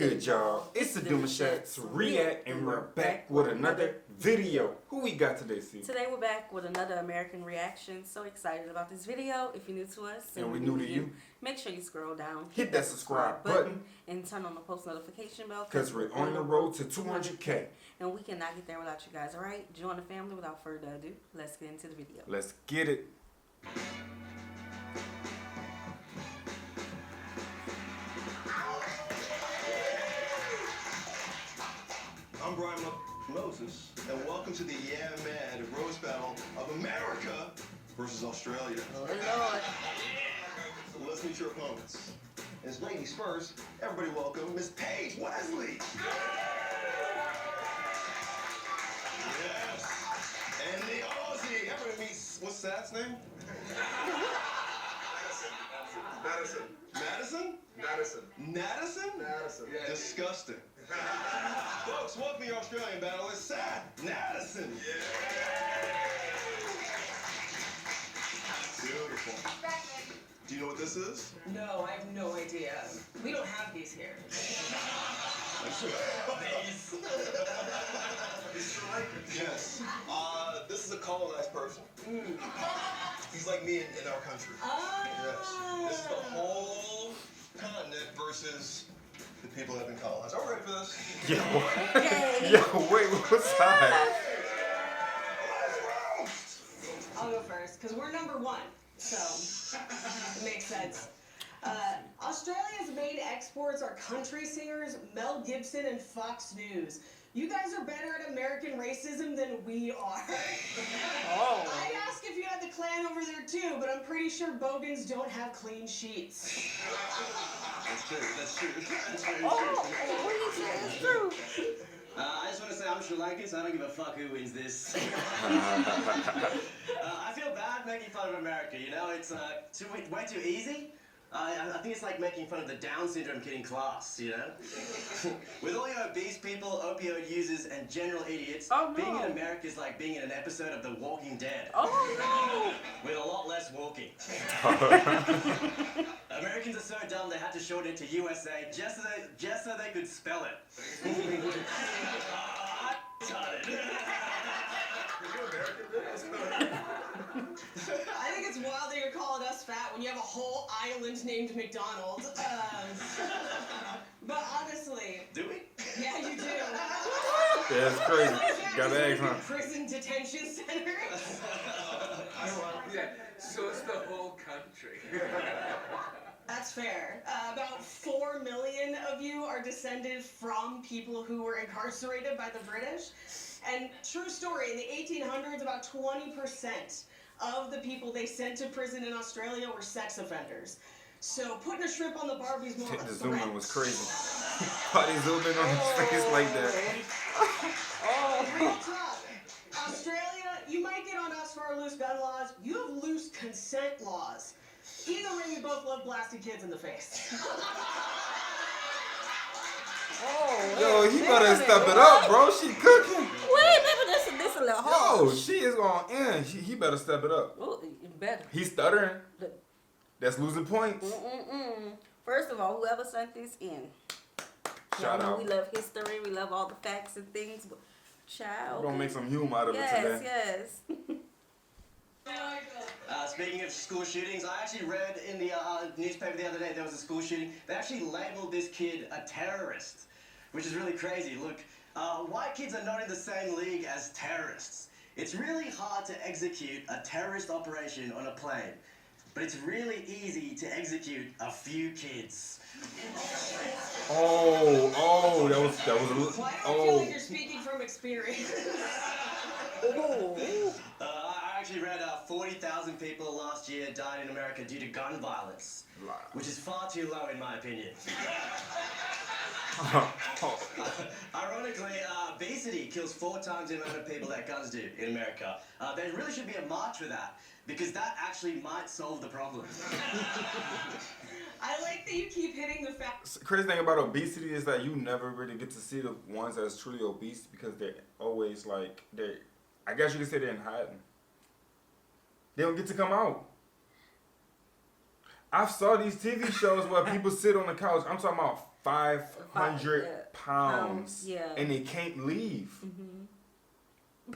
good, y'all? It's the Demouchet REACT, and we're back with another video. Who we got today, C? Today we're back with another American reaction. So excited about this video. If you're new to us and we're new to you, make sure you scroll down, hit that subscribe button, and turn on the post notification bell. Because we're on the road to 200K. And we cannot get there without you guys, alright? Join the family. Without further ado, let's get into the video. Let's get it. I'm Brian Moses, and welcome to the Yeah Man Rose Battle of America versus Australia. Oh, Lord. So let's meet your opponents. As ladies first, everybody welcome Miss Paige Wesley. Yes. And the Aussie. Everybody meets, what's Sad's name? Madison. Madison? Madison. Madison? Madison. Yeah. Disgusting. Folks, welcome your Australian battlers, Sad Madison. Beautiful. Do you know what this is? No, I have no idea. We don't have these here. Yes. This is a colonized person. He's like me in our country. Yes. This is the whole continent versus the people that have been colonized. Are we ready for this? Yo, wait, what's that? I'll go first, because we're number one, so it makes sense. Australia's main exports are country singers, Mel Gibson, and Fox News. You guys are better at American racism than we are. Oh. I'd ask if you had the Klan over there too, but I'm pretty sure Bogans don't have clean sheets. That's true. That's true. That's very Oh, it's true. I just want to say I'm Sri Lankan, so I don't give a fuck who wins this. I feel bad making fun of America, you know? It's way too easy. I think it's like making fun of the Down syndrome kid in class, you know? With all your obese people, opioid users, and general idiots, being in America is like being in an episode of The Walking Dead. Oh, With a lot less walking. Americans are so dumb they had to shorten it to USA just so they could spell it. I think it's wild that you're calling us fat when you have a whole island named McDonald's. But honestly... Do we? Yeah, you do. Yeah, it's crazy. Got eggs, huh? Prison detention center. Yeah, so it's the whole country. That's fair. About 4 million of you are descended from people who were incarcerated by the British. And true story, in the 1800s, about 20% of the people they sent to prison in Australia were sex offenders. So putting a shrimp on the Barbie's more of a The zoom in threat. was crazy. Why they zoomed in on his face like that? Real talk. Australia, you might get on us for our loose gun laws. You have loose consent laws. Either way, we both love blasting kids in the face. Yo, he better step it up, bro. She cooking. wait, maybe this a little hard. Yo, she is going in. He better step it up. Oh, better. He's stuttering. That's losing points. First of all, whoever sent this in. Shout Y'all know out. we love history. We love all the facts and things. But child. We're going to make some humor out of it today. Yes. Speaking of school shootings, I actually read in the newspaper the other day there was a school shooting. They actually labeled this kid a terrorist, which is really crazy. Look, white kids are not in the same league as terrorists. It's really hard to execute a terrorist operation on a plane, but it's really easy to execute a few kids. Oh, that was Why do I feel like you're speaking from experience? I actually read 40,000 people last year died in America due to gun violence, which is far too low in my opinion. Ironically, obesity kills 4 times the amount of people that guns do in America. There really should be a march for that, because that actually might solve the problem. I like that you keep hitting the facts. Crazy thing about obesity is that you never really get to see the ones that's truly obese because they're always like, I guess you could say they're in hiding. They don't get to come out. I saw these TV shows where people sit on the couch. I'm talking about 500 pounds. Yeah. And they can't leave. Mm-hmm.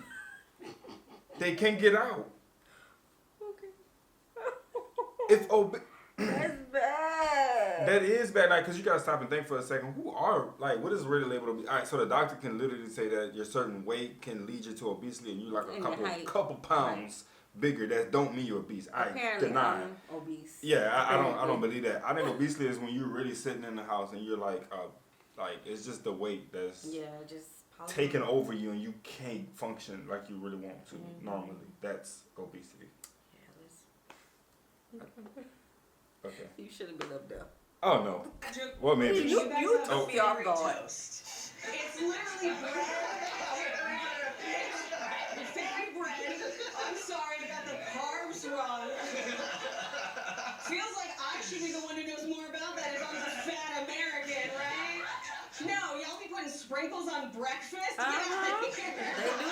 They can't get out. Okay. If That's bad. That is bad, like, cause you gotta stop and think for a second. Who are what is really labeled obese? All right, so the doctor can literally say that your certain weight can lead you to obesity, and you like a couple pounds bigger. That don't mean you're obese. Apparently, I deny. I'm obese. Yeah, I don't believe that. I think obesity is when you're really sitting in the house and you're like it's just the weight that's just taking over you, and you can't function like you really want to normally. That's obesity. Yeah, Okay. you should have been up there. Oh no. What maybe? You took me off guard. It's literally bread. Fairy bread. I'm sorry, I got the carbs wrong. Feels like I should be the one who knows more about that if I'm the fat American, right? No, y'all be putting sprinkles on breakfast? Get out of here. They do.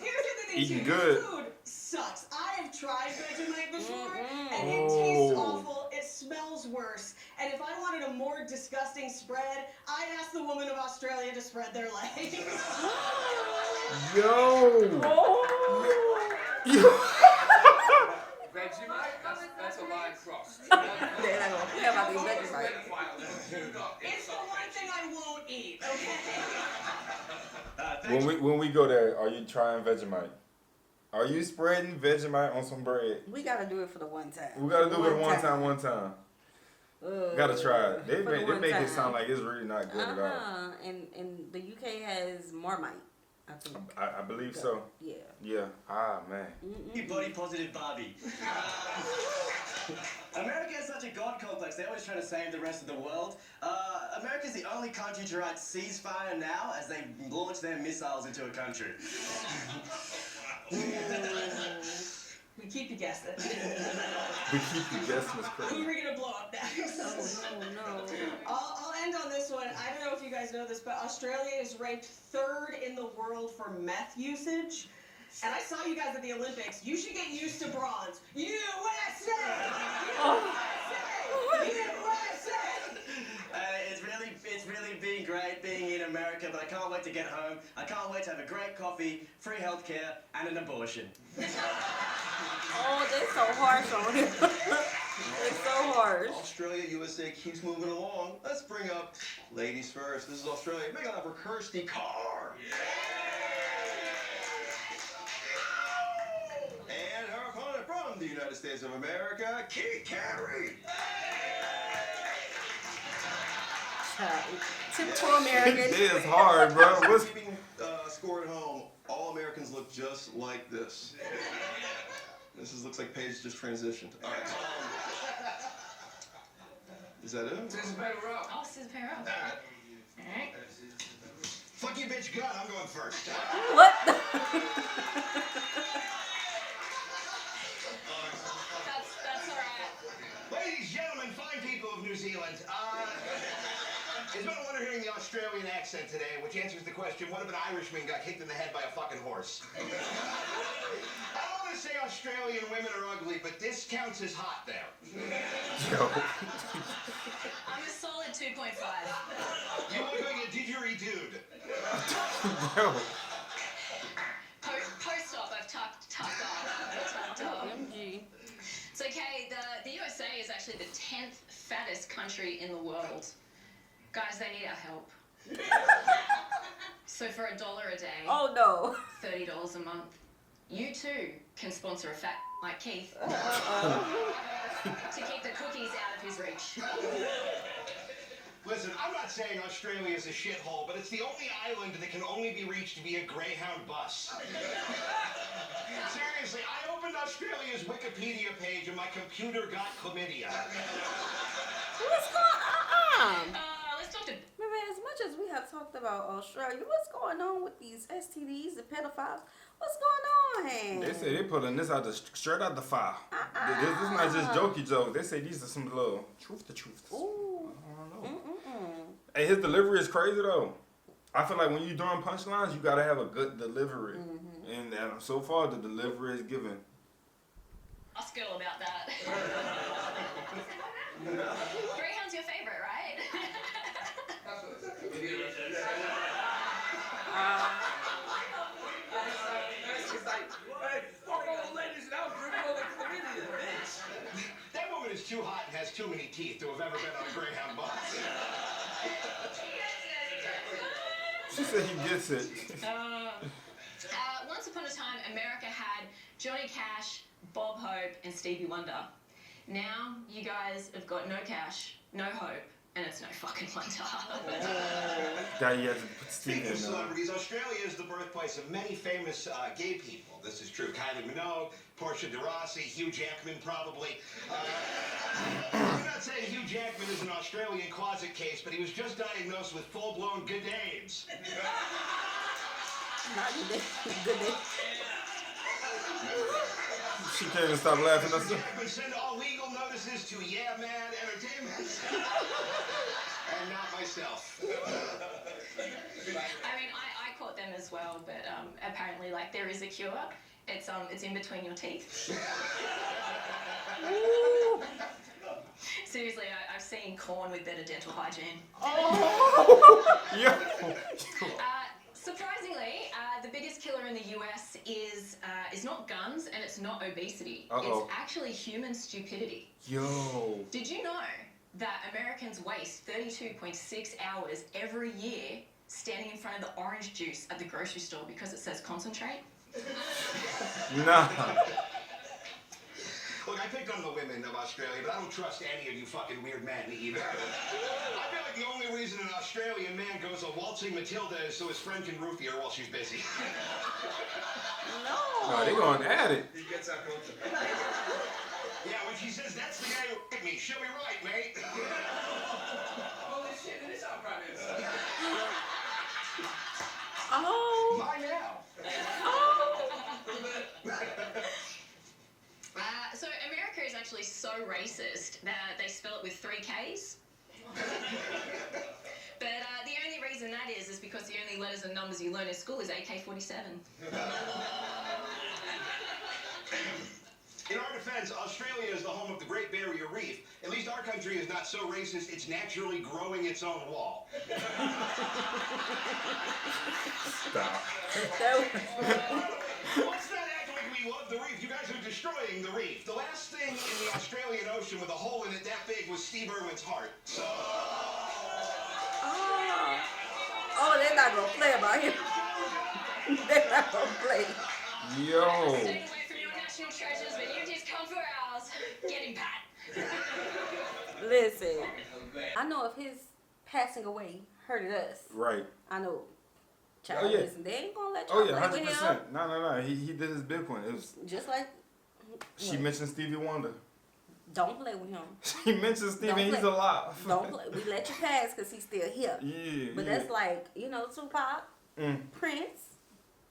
Here's the thing, Eating too. good. Food sucks. I have tried Vegemite before, and Oh. it tastes awful. It smells worse. And if I wanted a more disgusting spread, I'd ask the woman of Australia to spread their legs. Yo. Vegemite? That's a line crossed. They're not gonna care about these Vegemite. It's the one thing I won't eat, okay? When we go there, are you trying Vegemite? Are you spreading Vegemite on some bread? We gotta do it for the one time. We gotta do it one time. Gotta try it. They For the one make it time. sound like it's really not good at all. And the UK has Marmite, I think. I believe so. Yeah. Yeah. Ah, man. You body positive Barbie. America has such a god complex. They're always trying to save the rest of the world. America's the only country to write ceasefire now as they launch their missiles into a country. We keep you guessing. We keep you guessing. It's Who crazy. are we gonna blow up next? Oh no. I'll end on this one. I don't know if you guys know this, but Australia is ranked 3rd in the world for meth usage. And I saw you guys at the Olympics. You should get used to bronze. USA! USA! USA! It's really been great being in America, but I can't wait to get home. I can't wait to have a great coffee, free healthcare, and an abortion. Oh, they're so harsh on him. They're so harsh. Australia, USA keeps moving along. Let's bring up ladies first. This is Australia. Big up for Kirsty Carr. And her opponent from the United States of America, Keith Carey. Typical American. It is hard, bro. What's Keeping score at home, all Americans look just like this. Looks like Paige just transitioned. All right. Is that it? This is better up. Oh, this is pair up. Alright. Fuck you, bitch. God, I'm going first. What? That's alright. Ladies, gentlemen, fine people of New Zealand. It's been a wonder hearing the Australian accent today, which answers the question, what if an Irishman got kicked in the head by a fucking horse? I don't want to say Australian women are ugly, but this counts as hot there. yo? I'm a solid 2.5. You look like a didgeridoo. Yo. Post-op, I've tucked off. OMG. It's okay, the USA is actually the 10th fattest country in the world. Guys, they need our help. So for $1 a day, Oh no. $30 a month, you too can sponsor a fat like Keith to keep the cookies out of his reach. Listen, I'm not saying Australia is a shithole, but it's the only island that can only be reached via Greyhound bus. Seriously, I opened Australia's Wikipedia page and my computer got chlamydia. What's going on? Let's talk to... Remember, as much as we have talked about Australia, what's going on with these STDs and pedophiles? What's going on? They say they pulling this out straight out the file. This is not just jokey jokes. They say these are some little truth. Ooh. I don't know. Hey, his delivery is crazy though. I feel like when you're doing punchlines, you gotta have a good delivery, and so far the delivery is given. Ask girl about that. Greyhound's your favorite, right? That woman is too hot and has too many teeth to have ever been on a Greyhound bus. She said he gets it. Once upon a time, America had Johnny Cash, Bob Hope, and Stevie Wonder. Now, you guys have got no cash, no hope, and it's no fucking wonder. Guy, he has to put Steve Speaking in of celebrities, Australia is the birthplace of many famous gay people. This is true. Kylie Minogue, Portia de Rossi, Hugh Jackman, probably. I'm not saying Hugh Jackman is an Australian closet case, but he was just diagnosed with full-blown good AIDS. Not good day. Good day. She can't even stop laughing. Mr. Jackman send all legal notices to Yeah Man Entertainment. And not myself. I mean, I caught them as well, but apparently, like, there is a cure. It's in between your teeth. Seriously, I've seen corn with better dental hygiene. Oh! Yeah. Surprisingly, the biggest killer in the US is not guns and it's not obesity. Uh-oh. It's actually human stupidity. Yo. Did you know that Americans waste 32.6 hours every year standing in front of the orange juice at the grocery store because it says concentrate? Nah. Look, I picked on the women of Australia, but I don't trust any of you fucking weird men either. I feel like the only reason an Australian man goes a waltzing Matilda is so his friend can roofie her while she's busy. No, they going at it. He gets that culture. Yeah, when she says, that's the guy who hit me, she'll be right, mate. Holy shit, it is our prime minister. Oh. Bye now. So America is actually so racist that they spell it with 3 Ks. But the only reason that is because the only letters and numbers you learn in school is AK-47. In our defense, Australia is the home of the Great Barrier Reef. At least our country is not so racist, it's naturally growing its own wall. Stop. Let's not act like we love the reef. You guys are destroying the reef. The last thing in the Australian Ocean with a hole in it that big was Steve Irwin's heart. So... Oh, they're not going to play about him. They're not going to play. Yo. Staying away from your national treasures, but you just come for ours. Getting pat. Listen, I know if his passing away hurted us. Right. I know. Child, Oh, yeah. listen, they ain't going to let Oh y'all yeah, play with him. 100%. No. He did his big one. It was. Just like... She What? mentioned Stevie Wonder. Don't play with him. She mentioned Stevie. Don't He's play. alive. Don't play. We let you pass because he's still here. Yeah. But that's like, you know, Tupac, Prince.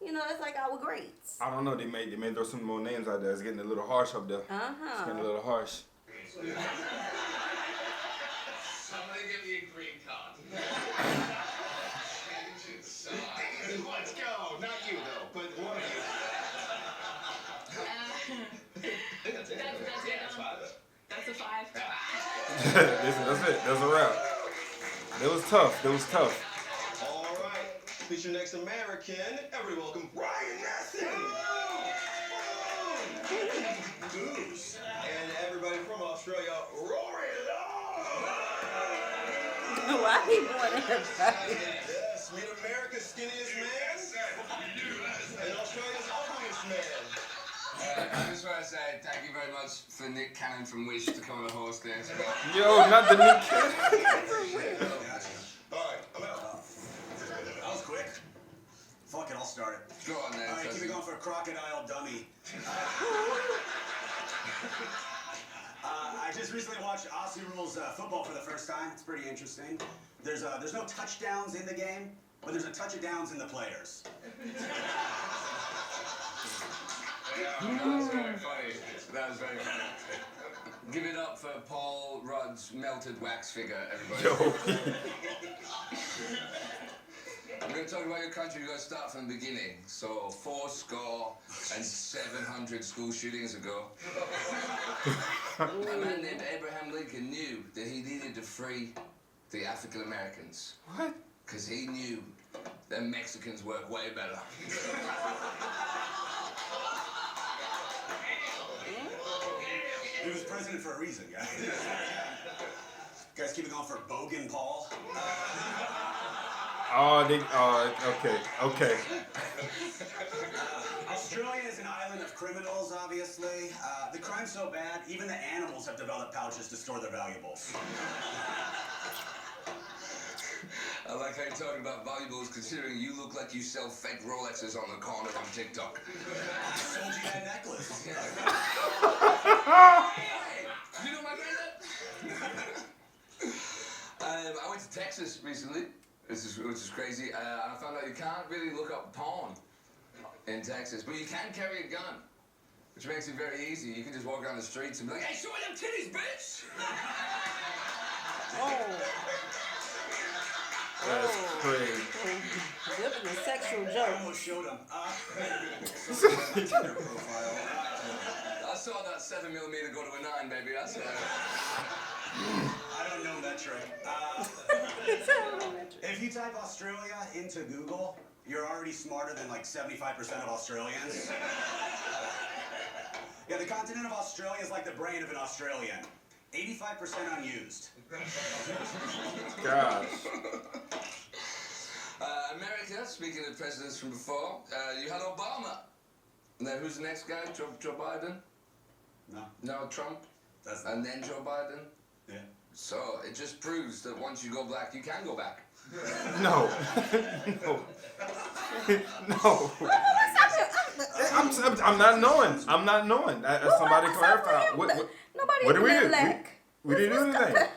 You know, that's like our greats. I don't know. They may throw some more names out there. It's getting a little harsh up there. It's getting a little harsh. Somebody give me a green card. Let's go. Not you, though, but one of you. That's it. That's a 5. Listen, that's it. That's a wrap. It was tough. All right. Feature next American. Everybody welcome Ryan Nesson. Goose. And everybody from Australia, Rory Long. Why he want everybody? Yes, meet America's skinniest man and Australia's ugliest man. I just want to say thank you very much for Nick Cannon from Wish to come on the horse there. Yo, not the Nick Cannon. All right, I'm out. That was quick. Fuck it, I'll start it. Go on then. All right, keep it going for a crocodile dummy. I just recently watched Aussie Rules football for the first time. It's pretty interesting. There's no touchdowns in the game, but there's a touchdowns in the players. That was very funny. That was very funny. Give it up for Paul Rudd's melted wax figure, everybody. Yo. I'm going to talk about a country, you've got to start from the beginning. So 700 school shootings ago, a man named Abraham Lincoln knew that he needed to free the African Americans. What? Because he knew that Mexicans work way better. He was president for a reason, guys. Guys, keep it going for Bogan Paul. Okay. Australia is an island of criminals, obviously. The crime's so bad, even the animals have developed pouches to store their valuables. I like how you're talking about valuables, considering you look like you sell fake Rolexes on the corner on TikTok. I sold you that necklace. Hey, you know my granddad? I went to Texas recently, which is crazy. I found out you can't really look up porn in Texas, but you can carry a gun, which makes it very easy. You can just walk down the streets and be like, "Hey, show me them titties, bitch!" That's crazy. Flipping a sexual I joke. almost showed him. I saw that 7mm go to a 9, baby. That's it. I don't know that trick. If you type Australia into Google, you're already smarter than like 75% of Australians. Yeah, the continent of Australia is like the brain of an Australian. 85% unused. Gosh. America, speaking of presidents from before, you had Obama. Now, who's the next guy? Joe Biden? No, Trump? And then Joe Biden? Yeah. So it just proves that once you go black, you can go back. No. No. I'm not knowing. Somebody clarify. Nobody What did we do? black. We didn't do anything.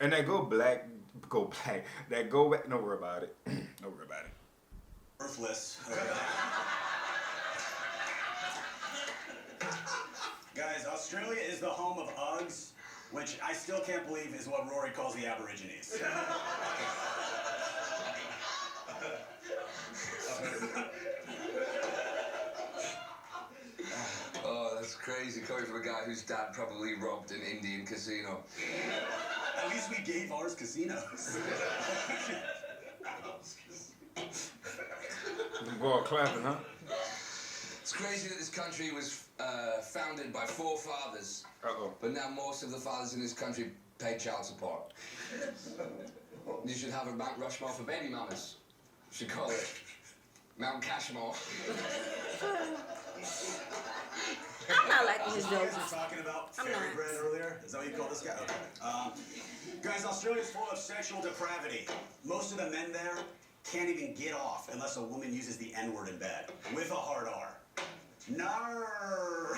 And that go black. That go back. Don't worry about it. Don't worry about it. Worthless. Guys, Australia is the home of Uggs, which I still can't believe is what Rory calls the Aborigines. Oh, that's crazy coming from a guy whose dad probably robbed an Indian casino. At least we gave ours casinos. Boy, clapping, huh? It's crazy that this country was founded by 4 fathers. But now most of the fathers in this country pay child support. You should have a Mount Rushmore for baby mamas. You should call it Mount Cashmore. I'm not liking his You guys jokes. were talking about I'm fairy not. bread earlier? Is that what you call this guy? Okay. Guys, Australia's full of sexual depravity. Most of the men there can't even get off unless a woman uses the N-word in bed with a hard R. Nar.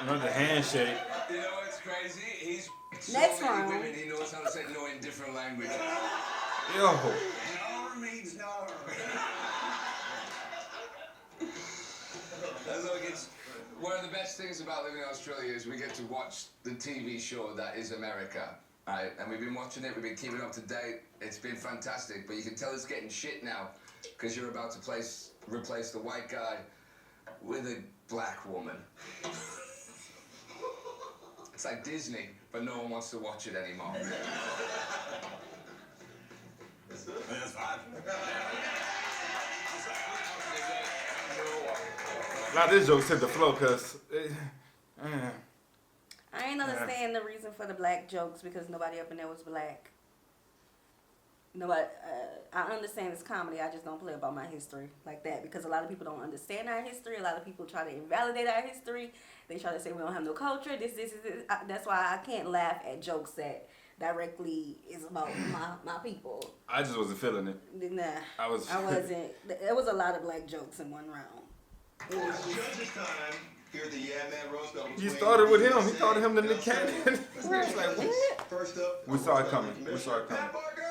Another handshake. You know what's crazy? He's Next so many round. women, he knows how to say no in different languages. Yo. Nar means nar. Look, it's one of the best things about living in Australia is we get to watch the TV show that is America. Right? And we've been watching it, we've been keeping up to date. It's been fantastic, but you can tell it's getting shit now because you're about to replace the white guy with a black woman. It's like Disney, but no one wants to watch it anymore. That's fine. Now this joke's hit the flow because. I ain't understand the reason for the black jokes because nobody up in there was black. Nobody. I understand it's comedy. I just don't play about my history like that because a lot of people don't understand our history. A lot of people try to invalidate our history. They try to say we don't have no culture. This. That's why I can't laugh at jokes that directly is about my people. I just wasn't feeling it. Nah, I wasn't. There was a lot of black jokes in one round. It was just, Judges time here at the Yeah Man Roast Battle. You started with him. He thought of him the Nick Cannon. It's right. like, what? First up, We saw it coming. We saw it coming. Pat Barker.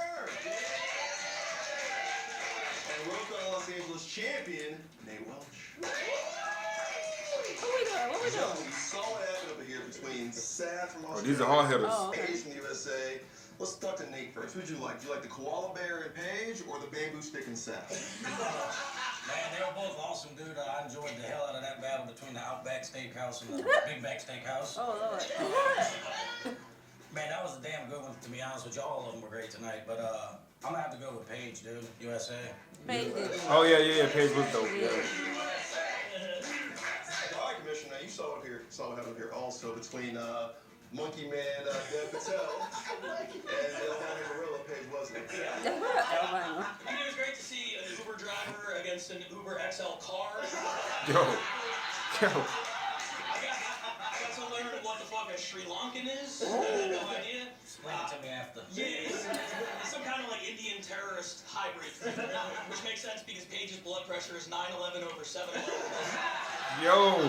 And Rose Los Angeles champion, Nate Welch. What we doing? What we So doing? we saw what happened over here between Sad from Australia, these are hard hitters. Oh, okay. Paige from the USA. Let's talk to Nate first. Who'd you like? Do you like the koala bear and Paige or the bamboo stick and Seth? Man, they were both awesome, dude. I enjoyed the hell out of that battle between the Outback Steakhouse and the Big Back Steakhouse. Oh, Lord. Man, that was a damn good one, to be honest with you. All of them were great tonight, but I'm gonna have to go with Paige, dude. USA. Paige did it. Oh yeah. Paige was dope. Yeah. All right, Commissioner. You saw what happened here also between Monkey Man Dev Patel and Dani Gorilla Paige wasn't it? Oh, wow. I mean, it was great to see an Uber driver against an Uber XL car. Yo. I got to learn what the fuck a Sri Lankan is. I had no idea. Explain it to me after. Yeah, it's some kind of like Indian terrorist hybrid, which makes sense because Paige's blood pressure is 911 over 711. Yo.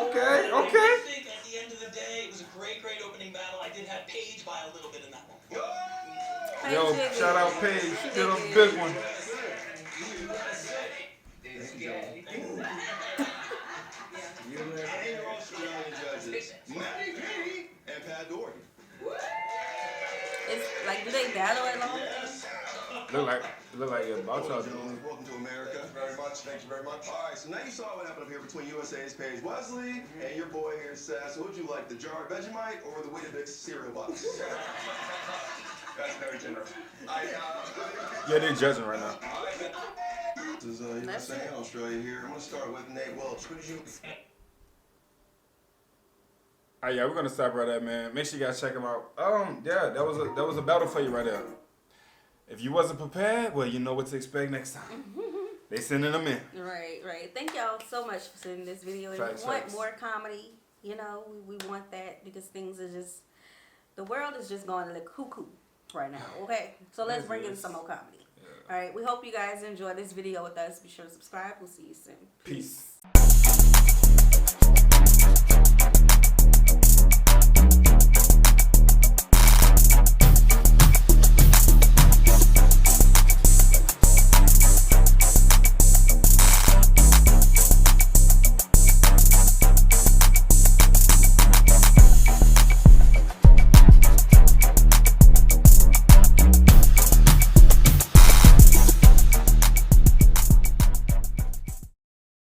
Okay. I think at the end of the day, it was a great opening battle. I did have Paige by a little bit in that one. Yo, shout out Paige. Did a big one. And your Australian judges, Myrie and Pat Doherty. It's like, do they battle at all? Yes. Look like your box out. Welcome to America. Thank you very much. Thank you very much. All right, so now you saw what happened up here between USA's Paige Wesley and your boy here, Seth. So who'd you like, the jar of Vegemite or the Weetabix cereal box? That's very generous. Yeah, they're judging right now. This is USA and Australia here. I'm going to start with Nate Welch. Who did you... Oh yeah, we're gonna stop right there, man. Make sure you guys check them out. Yeah, that was a battle for you right there. If you wasn't prepared, well, you know what to expect next time. They sending them in. Right. Thank y'all so much for sending this video. If you want more comedy, you know, we want that because things are just, the world is just going a little cuckoo right now, okay? So let's bring in some more comedy. Yeah. All right, we hope you guys enjoy this video with us. Be sure to subscribe. We'll see you soon. Peace.